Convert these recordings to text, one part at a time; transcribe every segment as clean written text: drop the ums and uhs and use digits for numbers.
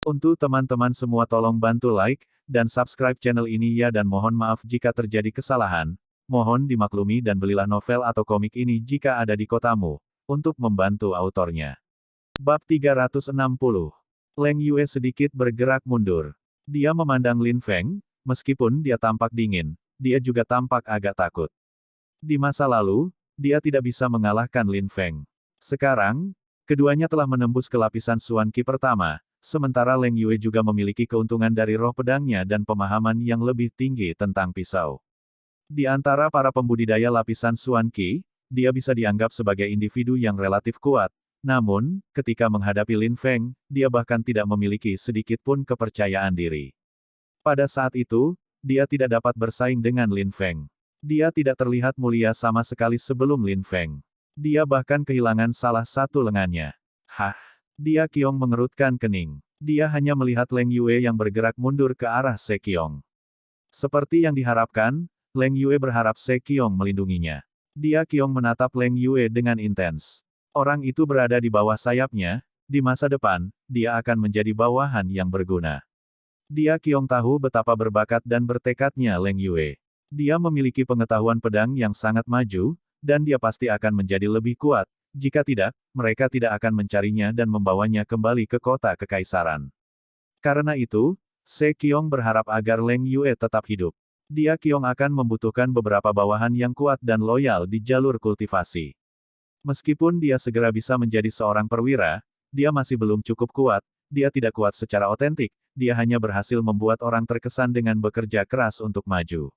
Untuk teman-teman semua tolong bantu like, dan subscribe channel ini ya dan mohon maaf jika terjadi kesalahan. Mohon dimaklumi dan belilah novel atau komik ini jika ada di kotamu, untuk membantu autornya. Bab 360. Leng Yue sedikit bergerak mundur. Dia memandang Lin Feng, meskipun dia tampak dingin, dia juga tampak agak takut. Di masa lalu, dia tidak bisa mengalahkan Lin Feng. Sekarang, keduanya telah menembus ke lapisan Xuan Qi pertama, sementara Leng Yue juga memiliki keuntungan dari roh pedangnya dan pemahaman yang lebih tinggi tentang pisau. Di antara para pembudidaya lapisan Xuan Qi, dia bisa dianggap sebagai individu yang relatif kuat. Namun, ketika menghadapi Lin Feng, dia bahkan tidak memiliki sedikit pun kepercayaan diri. Pada saat itu, dia tidak dapat bersaing dengan Lin Feng. Dia tidak terlihat mulia sama sekali sebelum Lin Feng. Dia bahkan kehilangan salah satu lengannya. Hah! Dia Qiong mengerutkan kening. Dia hanya melihat Leng Yue yang bergerak mundur ke arah Se Qiong. Seperti yang diharapkan, Leng Yue berharap Se Qiong melindunginya. Dia Qiong menatap Leng Yue dengan intens. Orang itu berada di bawah sayapnya, di masa depan, dia akan menjadi bawahan yang berguna. Dia Qiong tahu betapa berbakat dan bertekadnya Leng Yue. Dia memiliki pengetahuan pedang yang sangat maju, dan dia pasti akan menjadi lebih kuat. Jika tidak, mereka tidak akan mencarinya dan membawanya kembali ke kota kekaisaran. Karena itu, Se Qiong berharap agar Leng Yue tetap hidup. Dia Qiong akan membutuhkan beberapa bawahan yang kuat dan loyal di jalur kultivasi. Meskipun dia segera bisa menjadi seorang perwira, dia masih belum cukup kuat, dia tidak kuat secara otentik, dia hanya berhasil membuat orang terkesan dengan bekerja keras untuk maju.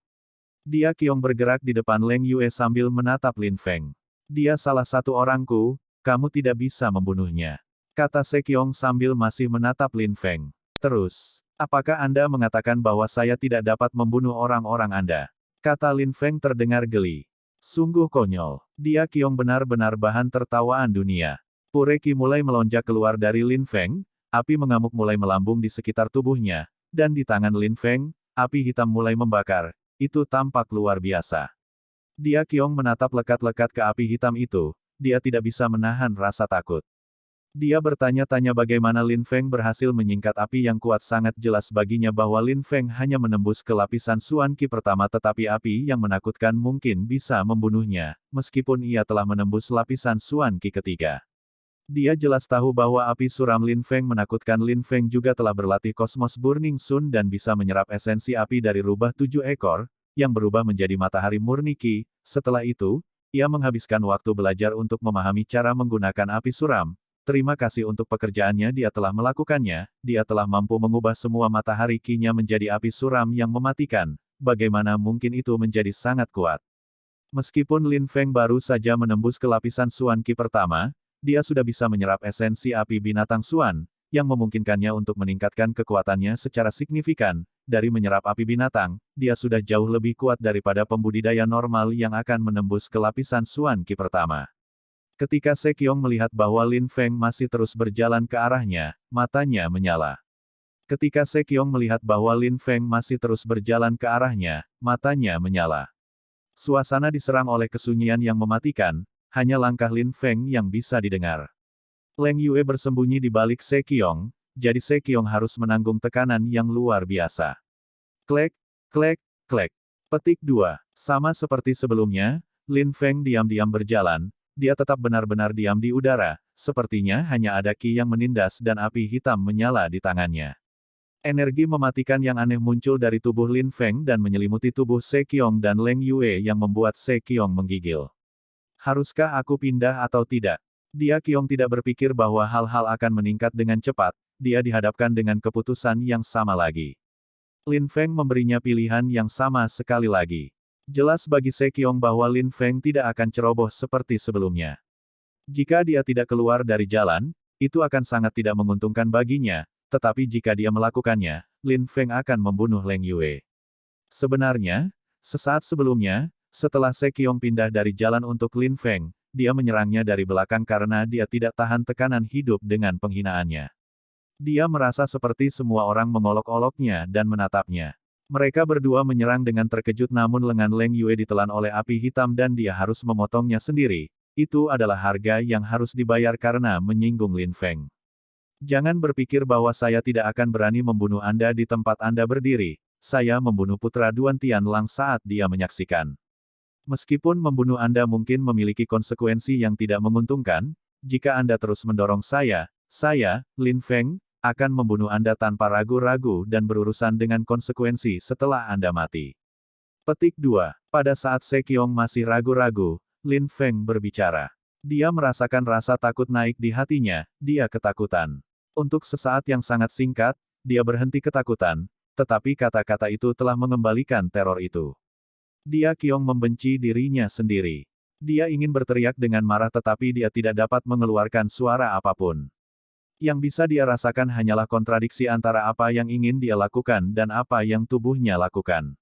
Dia Qiong bergerak di depan Leng Yue sambil menatap Lin Feng. Dia salah satu orangku, kamu tidak bisa membunuhnya. Kata Se Qiong sambil masih menatap Lin Feng. Terus, apakah Anda mengatakan bahwa saya tidak dapat membunuh orang-orang Anda? Kata Lin Feng terdengar geli. Sungguh konyol. Dia Qiong benar-benar bahan tertawaan dunia. Pure Qi mulai melonjak keluar dari Lin Feng, api mengamuk mulai melambung di sekitar tubuhnya, dan di tangan Lin Feng, api hitam mulai membakar. Itu tampak luar biasa. Dia Qiong menatap lekat-lekat ke api hitam itu, dia tidak bisa menahan rasa takut. Dia bertanya-tanya bagaimana Lin Feng berhasil menyingkat api yang kuat. Sangat jelas baginya bahwa Lin Feng hanya menembus ke lapisan Xuan Qi pertama tetapi api yang menakutkan mungkin bisa membunuhnya, meskipun ia telah menembus lapisan Xuan Qi ketiga. Dia jelas tahu bahwa api suram Lin Feng menakutkan. Lin Feng juga telah berlatih Kosmos Burning Sun dan bisa menyerap esensi api dari rubah 7 ekor, yang berubah menjadi matahari murni Qi. Setelah itu, ia menghabiskan waktu belajar untuk memahami cara menggunakan api suram. Terima kasih untuk pekerjaannya, dia telah melakukannya, dia telah mampu mengubah semua matahari Qi-nya menjadi api suram yang mematikan. Bagaimana mungkin itu menjadi sangat kuat? Meskipun Lin Feng baru saja menembus ke lapisan Xuan Qi pertama, dia sudah bisa menyerap esensi api binatang Xuan, yang memungkinkannya untuk meningkatkan kekuatannya secara signifikan. Dari menyerap api binatang, dia sudah jauh lebih kuat daripada pembudidaya normal yang akan menembus ke lapisan Xuan Qi pertama. Ketika Se Qiong melihat bahwa Lin Feng masih terus berjalan ke arahnya, matanya menyala. Ketika Se Qiong melihat bahwa Lin Feng masih terus berjalan ke arahnya, matanya menyala. Suasana diserang oleh kesunyian yang mematikan, hanya langkah Lin Feng yang bisa didengar. Leng Yue bersembunyi di balik Se Qiong, jadi Se Qiong harus menanggung tekanan yang luar biasa. Klek, klek, klek. Petik 2. Sama seperti sebelumnya, Lin Feng diam-diam berjalan, dia tetap benar-benar diam di udara, sepertinya hanya ada Qi yang menindas dan api hitam menyala di tangannya. Energi mematikan yang aneh muncul dari tubuh Lin Feng dan menyelimuti tubuh Se Qiong dan Leng Yue yang membuat Se Qiong menggigil. Haruskah aku pindah atau tidak? Dia Qiong tidak berpikir bahwa hal-hal akan meningkat dengan cepat, dia dihadapkan dengan keputusan yang sama lagi. Lin Feng memberinya pilihan yang sama sekali lagi. Jelas bagi Se Qiong bahwa Lin Feng tidak akan ceroboh seperti sebelumnya. Jika dia tidak keluar dari jalan, itu akan sangat tidak menguntungkan baginya, tetapi jika dia melakukannya, Lin Feng akan membunuh Leng Yue. Sebenarnya, sesaat sebelumnya, setelah Se Qiong pindah dari jalan untuk Lin Feng, dia menyerangnya dari belakang karena dia tidak tahan tekanan hidup dengan penghinaannya. Dia merasa seperti semua orang mengolok-oloknya dan menatapnya. Mereka berdua menyerang dengan terkejut namun lengan Leng Yue ditelan oleh api hitam dan dia harus memotongnya sendiri. Itu adalah harga yang harus dibayar karena menyinggung Lin Feng. Jangan berpikir bahwa saya tidak akan berani membunuh Anda di tempat Anda berdiri. Saya membunuh putra Duan Tianlang saat dia menyaksikan. Meskipun membunuh Anda mungkin memiliki konsekuensi yang tidak menguntungkan, jika Anda terus mendorong saya, Lin Feng, akan membunuh Anda tanpa ragu-ragu dan berurusan dengan konsekuensi setelah Anda mati. Petik 2. Pada saat Sekiong masih ragu-ragu, Lin Feng berbicara. Dia merasakan rasa takut naik di hatinya, dia ketakutan. Untuk sesaat yang sangat singkat, dia berhenti ketakutan, tetapi kata-kata itu telah mengembalikan teror itu. Dia Kiong membenci dirinya sendiri. Dia ingin berteriak dengan marah tetapi dia tidak dapat mengeluarkan suara apapun. Yang bisa dia rasakan hanyalah kontradiksi antara apa yang ingin dia lakukan dan apa yang tubuhnya lakukan.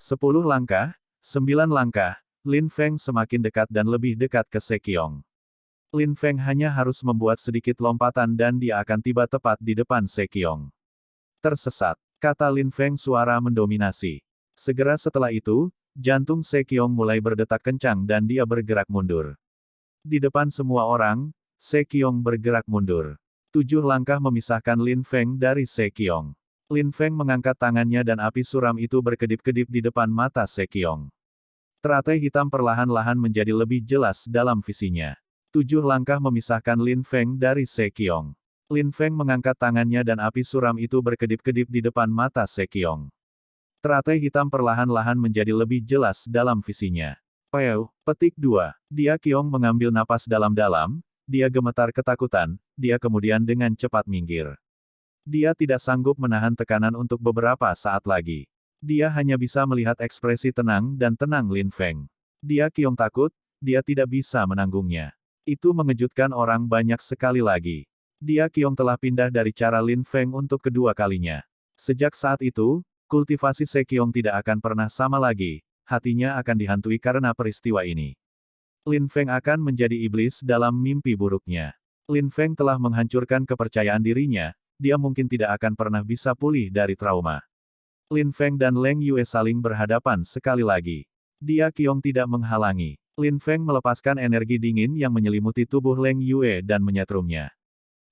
10 langkah, 9 langkah, Lin Feng semakin dekat dan lebih dekat ke Sekiong. Lin Feng hanya harus membuat sedikit lompatan dan dia akan tiba tepat di depan Sekiong. Tersesat, kata Lin Feng suara mendominasi. Segera setelah itu, jantung Sekiong mulai berdetak kencang dan dia bergerak mundur. Di depan semua orang, Sekiong bergerak mundur. 7 langkah memisahkan Lin Feng dari Sekiong. Lin Feng mengangkat tangannya dan api suram itu berkedip-kedip di depan mata Sekiong. Teratai hitam perlahan-lahan menjadi lebih jelas dalam visinya. 7 langkah memisahkan Lin Feng dari Sekiong. Lin Feng mengangkat tangannya dan api suram itu berkedip-kedip di depan mata Sekiong. Teratai hitam perlahan-lahan menjadi lebih jelas dalam visinya. Petik 2. Dia Kiong mengambil napas dalam-dalam, dia gemetar ketakutan, dia kemudian dengan cepat minggir. Dia tidak sanggup menahan tekanan untuk beberapa saat lagi. Dia hanya bisa melihat ekspresi tenang dan tenang Lin Feng. Dia Kiong takut, dia tidak bisa menanggungnya. Itu mengejutkan orang banyak sekali lagi. Dia Kiong telah pindah dari cara Lin Feng untuk kedua kalinya. Sejak saat itu, kultivasi Sekiong tidak akan pernah sama lagi, hatinya akan dihantui karena peristiwa ini. Lin Feng akan menjadi iblis dalam mimpi buruknya. Lin Feng telah menghancurkan kepercayaan dirinya, dia mungkin tidak akan pernah bisa pulih dari trauma. Lin Feng dan Leng Yue saling berhadapan sekali lagi. Dia Kiong tidak menghalangi. Lin Feng melepaskan energi dingin yang menyelimuti tubuh Leng Yue dan menyetrumnya.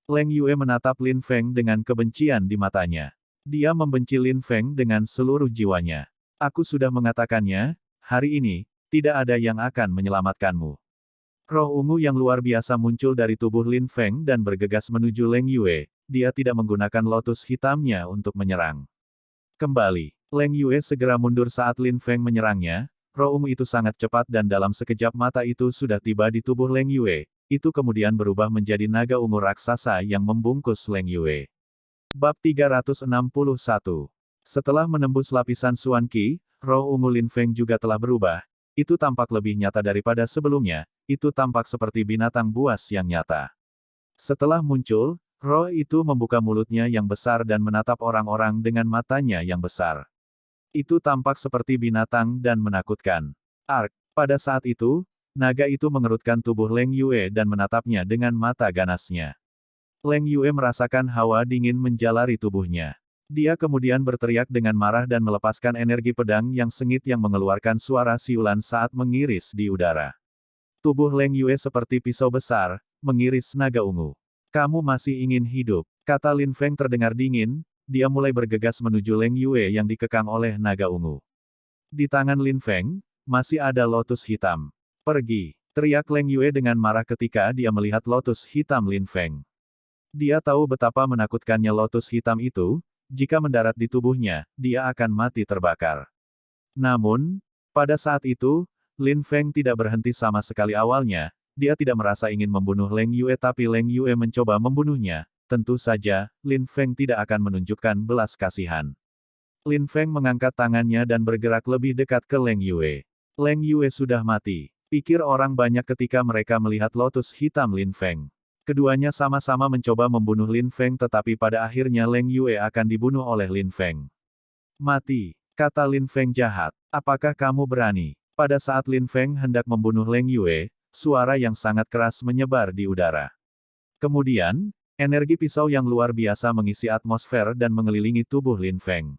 Leng Yue menatap Lin Feng dengan kebencian di matanya. Dia membenci Lin Feng dengan seluruh jiwanya. Aku sudah mengatakannya, hari ini, tidak ada yang akan menyelamatkanmu. Roh ungu yang luar biasa muncul dari tubuh Lin Feng dan bergegas menuju Leng Yue, dia tidak menggunakan lotus hitamnya untuk menyerang. Kembali, Leng Yue segera mundur saat Lin Feng menyerangnya, roh ungu itu sangat cepat dan dalam sekejap mata itu sudah tiba di tubuh Leng Yue, itu kemudian berubah menjadi naga ungu raksasa yang membungkus Leng Yue. Bab 361. Setelah menembus lapisan Xuan Qi, roh ungu Lin Feng juga telah berubah, itu tampak lebih nyata daripada sebelumnya, itu tampak seperti binatang buas yang nyata. Setelah muncul, roh itu membuka mulutnya yang besar dan menatap orang-orang dengan matanya yang besar. Itu tampak seperti binatang dan menakutkan. Pada saat itu, naga itu mengerutkan tubuh Leng Yue dan menatapnya dengan mata ganasnya. Leng Yue merasakan hawa dingin menjalari tubuhnya. Dia kemudian berteriak dengan marah dan melepaskan energi pedang yang sengit yang mengeluarkan suara siulan saat mengiris di udara. Tubuh Leng Yue seperti pisau besar, mengiris naga ungu. Kamu masih ingin hidup, kata Lin Feng terdengar dingin, dia mulai bergegas menuju Leng Yue yang dikekang oleh naga ungu. Di tangan Lin Feng, masih ada lotus hitam. Pergi, teriak Leng Yue dengan marah ketika dia melihat lotus hitam Lin Feng. Dia tahu betapa menakutkannya lotus hitam itu, jika mendarat di tubuhnya, dia akan mati terbakar. Namun, pada saat itu, Lin Feng tidak berhenti sama sekali awalnya. Dia tidak merasa ingin membunuh Leng Yue tapi Leng Yue mencoba membunuhnya, tentu saja, Lin Feng tidak akan menunjukkan belas kasihan. Lin Feng mengangkat tangannya dan bergerak lebih dekat ke Leng Yue. Leng Yue sudah mati, pikir orang banyak ketika mereka melihat lotus hitam Lin Feng. Keduanya sama-sama mencoba membunuh Lin Feng tetapi pada akhirnya Leng Yue akan dibunuh oleh Lin Feng. Mati, kata Lin Feng jahat, apakah kamu berani? Pada saat Lin Feng hendak membunuh Leng Yue, suara yang sangat keras menyebar di udara. Kemudian, energi pisau yang luar biasa mengisi atmosfer dan mengelilingi tubuh Lin Feng.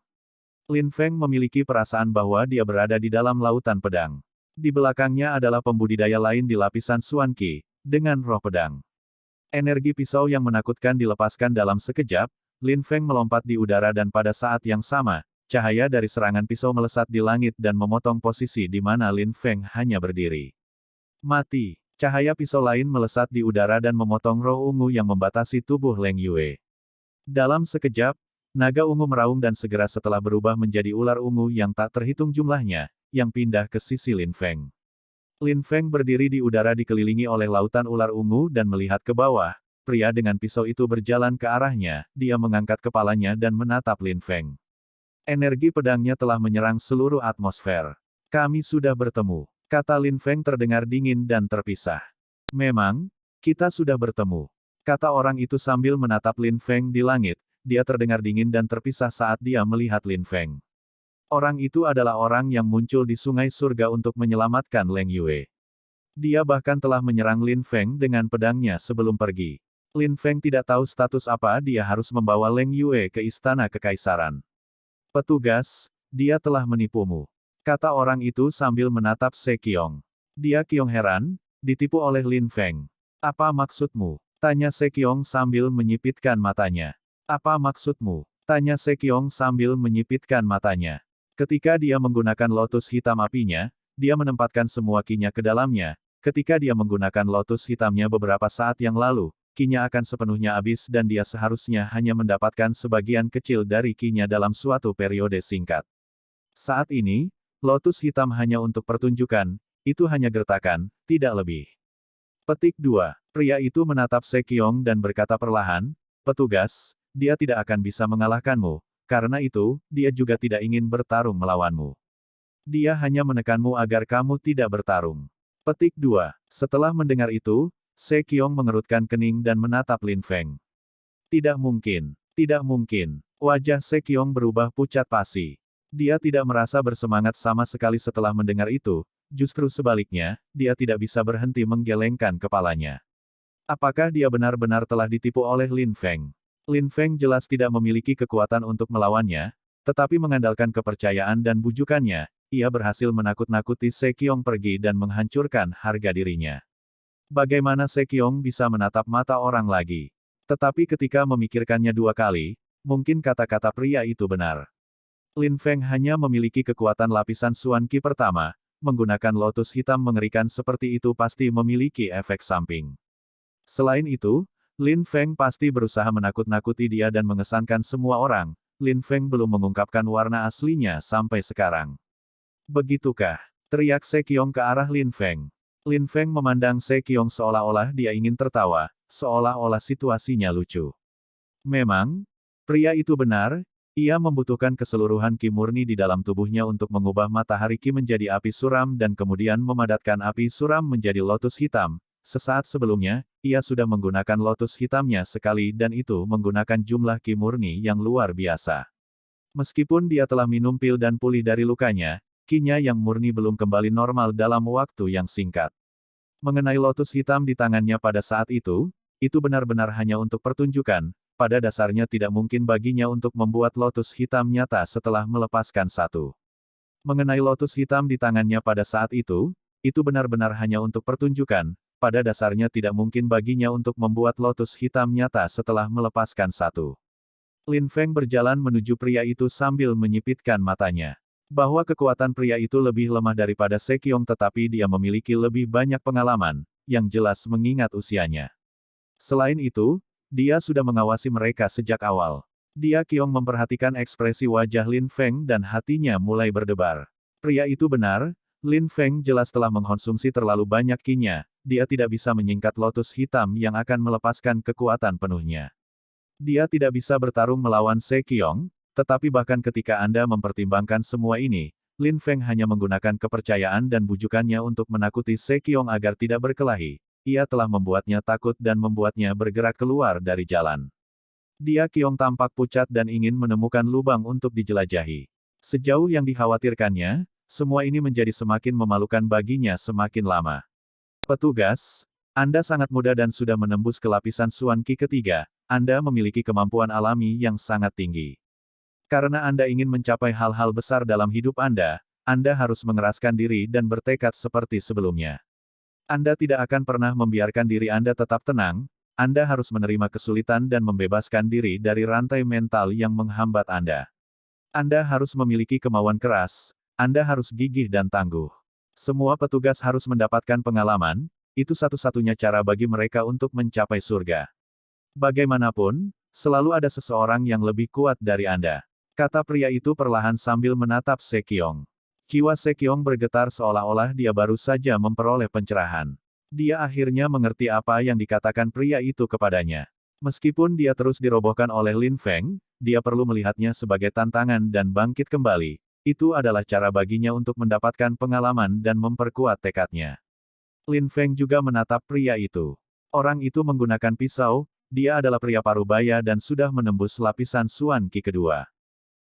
Lin Feng memiliki perasaan bahwa dia berada di dalam lautan pedang. Di belakangnya adalah pembudidaya lain di lapisan Xuan Qi, dengan roh pedang. Energi pisau yang menakutkan dilepaskan dalam sekejap, Lin Feng melompat di udara dan pada saat yang sama, cahaya dari serangan pisau melesat di langit dan memotong posisi di mana Lin Feng hanya berdiri. Mati. Cahaya pisau lain melesat di udara dan memotong roh ungu yang membatasi tubuh Leng Yue. Dalam sekejap, naga ungu meraung dan segera setelah berubah menjadi ular ungu yang tak terhitung jumlahnya, yang pindah ke sisi Lin Feng. Lin Feng berdiri di udara dikelilingi oleh lautan ular ungu dan melihat ke bawah. Pria dengan pisau itu berjalan ke arahnya, dia mengangkat kepalanya dan menatap Lin Feng. Energi pedangnya telah menyerang seluruh atmosfer. Kami sudah bertemu, kata Lin Feng terdengar dingin dan terpisah. Memang, kita sudah bertemu, kata orang itu sambil menatap Lin Feng di langit, dia terdengar dingin dan terpisah saat dia melihat Lin Feng. Orang itu adalah orang yang muncul di sungai surga untuk menyelamatkan Leng Yue. Dia bahkan telah menyerang Lin Feng dengan pedangnya sebelum pergi. Lin Feng tidak tahu status apa dia harus membawa Leng Yue ke istana kekaisaran. Petugas, dia telah menipumu, kata orang itu sambil menatap Se Qiong. Dia Qiong heran, ditipu oleh Lin Feng. Apa maksudmu? Tanya Se Qiong sambil menyipitkan matanya. Apa maksudmu? Tanya Se Qiong sambil menyipitkan matanya. Ketika dia menggunakan lotus hitam apinya, dia menempatkan semua ki-nya ke dalamnya. Ketika dia menggunakan lotus hitamnya beberapa saat yang lalu, ki-nya akan sepenuhnya habis dan dia seharusnya hanya mendapatkan sebagian kecil dari ki-nya dalam suatu periode singkat. Saat ini, lotus hitam hanya untuk pertunjukan, itu hanya gertakan, tidak lebih. Petik 2. Pria itu menatap Se Qiong dan berkata perlahan, petugas, dia tidak akan bisa mengalahkanmu, karena itu, dia juga tidak ingin bertarung melawanmu. Dia hanya menekanmu agar kamu tidak bertarung. Petik 2. Setelah mendengar itu, Se Qiong mengerutkan kening dan menatap Lin Feng. Tidak mungkin. Tidak mungkin. Wajah Se Qiong berubah pucat pasi. Dia tidak merasa bersemangat sama sekali setelah mendengar itu, justru sebaliknya, dia tidak bisa berhenti menggelengkan kepalanya. Apakah dia benar-benar telah ditipu oleh Lin Feng? Lin Feng jelas tidak memiliki kekuatan untuk melawannya, tetapi mengandalkan kepercayaan dan bujukannya, ia berhasil menakut-nakuti Se Qiong pergi dan menghancurkan harga dirinya. Bagaimana Se Qiong bisa menatap mata orang lagi? Tetapi ketika memikirkannya dua kali, mungkin kata-kata pria itu benar. Lin Feng hanya memiliki kekuatan lapisan Xuan Qi pertama, menggunakan lotus hitam mengerikan seperti itu pasti memiliki efek samping. Selain itu, Lin Feng pasti berusaha menakut-nakuti dia dan mengesankan semua orang. Lin Feng belum mengungkapkan warna aslinya sampai sekarang. Begitukah? Teriak Se Qiong ke arah Lin Feng. Lin Feng memandang Se Qiong seolah-olah dia ingin tertawa, seolah-olah situasinya lucu. Memang, pria itu benar, ia membutuhkan keseluruhan ki murni di dalam tubuhnya untuk mengubah matahari ki menjadi api suram dan kemudian memadatkan api suram menjadi lotus hitam. Sesaat sebelumnya, ia sudah menggunakan lotus hitamnya sekali dan itu menggunakan jumlah ki murni yang luar biasa. Meskipun dia telah minum pil dan pulih dari lukanya, ki-nya yang murni belum kembali normal dalam waktu yang singkat. Mengenai lotus hitam di tangannya pada saat itu benar-benar hanya untuk pertunjukan, pada dasarnya tidak mungkin baginya untuk membuat lotus hitam nyata setelah melepaskan satu. Mengenai lotus hitam di tangannya pada saat itu benar-benar hanya untuk pertunjukan, pada dasarnya tidak mungkin baginya untuk membuat lotus hitam nyata setelah melepaskan satu. Lin Feng berjalan menuju pria itu sambil menyipitkan matanya. Bahwa kekuatan pria itu lebih lemah daripada Se Qiong tetapi dia memiliki lebih banyak pengalaman, yang jelas mengingat usianya. Selain itu, dia sudah mengawasi mereka sejak awal. Dia Qiong memperhatikan ekspresi wajah Lin Feng dan hatinya mulai berdebar. Pria itu benar, Lin Feng jelas telah mengkonsumsi terlalu banyak ki-nya, dia tidak bisa menyingkat lotus hitam yang akan melepaskan kekuatan penuhnya. Dia tidak bisa bertarung melawan Se Qiong, tetapi bahkan ketika Anda mempertimbangkan semua ini, Lin Feng hanya menggunakan kepercayaan dan bujukannya untuk menakuti Se Qiong agar tidak berkelahi. Ia telah membuatnya takut dan membuatnya bergerak keluar dari jalan. Dia Qiong tampak pucat dan ingin menemukan lubang untuk dijelajahi. Sejauh yang dikhawatirkannya, semua ini menjadi semakin memalukan baginya semakin lama. Petugas, Anda sangat muda dan sudah menembus ke lapisan Xuan Qi ketiga, Anda memiliki kemampuan alami yang sangat tinggi. Karena Anda ingin mencapai hal-hal besar dalam hidup Anda harus mengeraskan diri dan bertekad seperti sebelumnya. Anda tidak akan pernah membiarkan diri Anda tetap tenang, Anda harus menerima kesulitan dan membebaskan diri dari rantai mental yang menghambat Anda. Anda harus memiliki kemauan keras, Anda harus gigih dan tangguh. Semua petugas harus mendapatkan pengalaman, itu satu-satunya cara bagi mereka untuk mencapai surga. Bagaimanapun, selalu ada seseorang yang lebih kuat dari Anda. Kata pria itu perlahan sambil menatap Sekyong. Jiwa Sekyong bergetar seolah-olah dia baru saja memperoleh pencerahan. Dia akhirnya mengerti apa yang dikatakan pria itu kepadanya. Meskipun dia terus dirobohkan oleh Lin Feng, dia perlu melihatnya sebagai tantangan dan bangkit kembali. Itu adalah cara baginya untuk mendapatkan pengalaman dan memperkuat tekadnya. Lin Feng juga menatap pria itu. Orang itu menggunakan pisau, dia adalah pria parubaya dan sudah menembus lapisan Suan Qi kedua.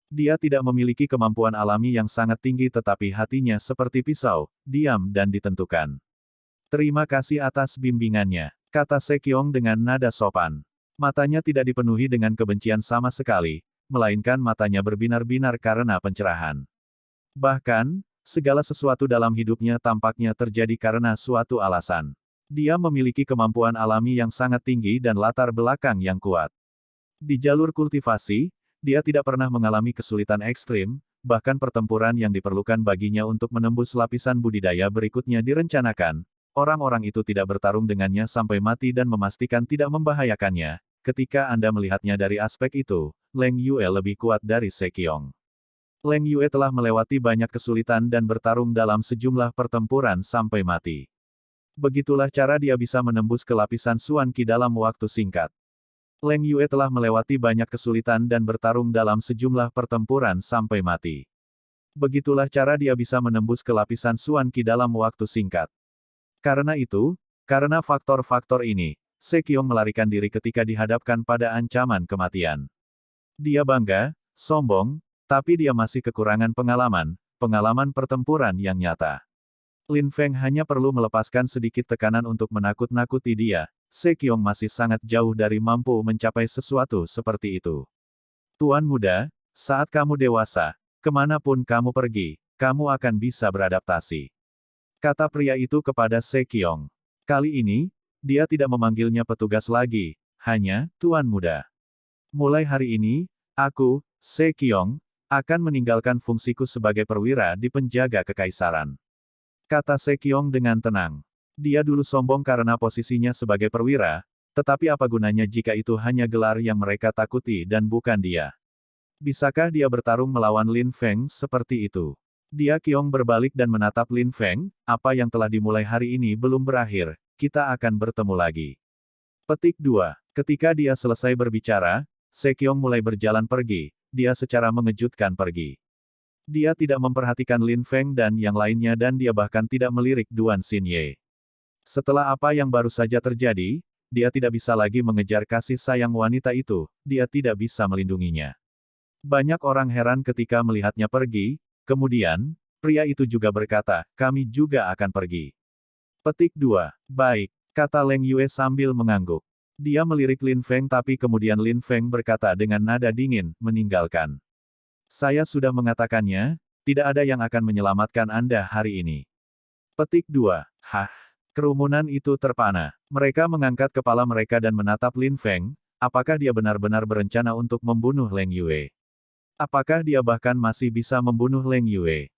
Dia tidak memiliki kemampuan alami yang sangat tinggi tetapi hatinya seperti pisau, diam dan ditentukan. Terima kasih atas bimbingannya, kata Sekyong dengan nada sopan. Matanya tidak dipenuhi dengan kebencian sama sekali, melainkan matanya berbinar-binar karena pencerahan. Bahkan, segala sesuatu dalam hidupnya tampaknya terjadi karena suatu alasan. Dia memiliki kemampuan alami yang sangat tinggi dan latar belakang yang kuat. Di jalur kultivasi, dia tidak pernah mengalami kesulitan ekstrim, bahkan pertempuran yang diperlukan baginya untuk menembus lapisan budidaya berikutnya direncanakan. Orang-orang itu tidak bertarung dengannya sampai mati dan memastikan tidak membahayakannya. Ketika Anda melihatnya dari aspek itu, Leng Yue lebih kuat dari Sekyong. Leng Yue telah melewati banyak kesulitan dan bertarung dalam sejumlah pertempuran sampai mati. Begitulah cara dia bisa menembus ke lapisan Suan Qi dalam waktu singkat. Leng Yue telah melewati banyak kesulitan dan bertarung dalam sejumlah pertempuran sampai mati. Begitulah cara dia bisa menembus ke lapisan Suan Qi dalam waktu singkat. Karena itu, karena faktor-faktor ini, Sekyong melarikan diri ketika dihadapkan pada ancaman kematian. Dia bangga, sombong, tapi dia masih kekurangan pengalaman pertempuran yang nyata. Lin Feng hanya perlu melepaskan sedikit tekanan untuk menakut-nakuti dia. Sekyong masih sangat jauh dari mampu mencapai sesuatu seperti itu. Tuan muda, saat kamu dewasa, kemanapun kamu pergi, kamu akan bisa beradaptasi. Kata pria itu kepada Sekyong. Kali ini, dia tidak memanggilnya petugas lagi, hanya, Tuan muda. Mulai hari ini, aku, Sekyong, akan meninggalkan fungsiku sebagai perwira di penjaga kekaisaran. Kata Sekyong dengan tenang. Dia dulu sombong karena posisinya sebagai perwira, tetapi apa gunanya jika itu hanya gelar yang mereka takuti dan bukan dia? Bisakah dia bertarung melawan Lin Feng seperti itu? Dia Kyong berbalik dan menatap Lin Feng, apa yang telah dimulai hari ini belum berakhir, kita akan bertemu lagi. Petik 2. Ketika dia selesai berbicara, Sekyong mulai berjalan pergi, dia secara mengejutkan pergi. Dia tidak memperhatikan Lin Feng dan yang lainnya dan dia bahkan tidak melirik Duan Xinye. Setelah apa yang baru saja terjadi, dia tidak bisa lagi mengejar kasih sayang wanita itu, dia tidak bisa melindunginya. Banyak orang heran ketika melihatnya pergi, kemudian, pria itu juga berkata, kami juga akan pergi. Petik 2. Baik, kata Leng Yue sambil mengangguk. Dia melirik Lin Feng tapi kemudian Lin Feng berkata dengan nada dingin, meninggalkan. Saya sudah mengatakannya, tidak ada yang akan menyelamatkan Anda hari ini. Petik 2. Hah? Kerumunan itu terpana. Mereka mengangkat kepala mereka dan menatap Lin Feng, apakah dia benar-benar berencana untuk membunuh Leng Yue? Apakah dia bahkan masih bisa membunuh Leng Yue?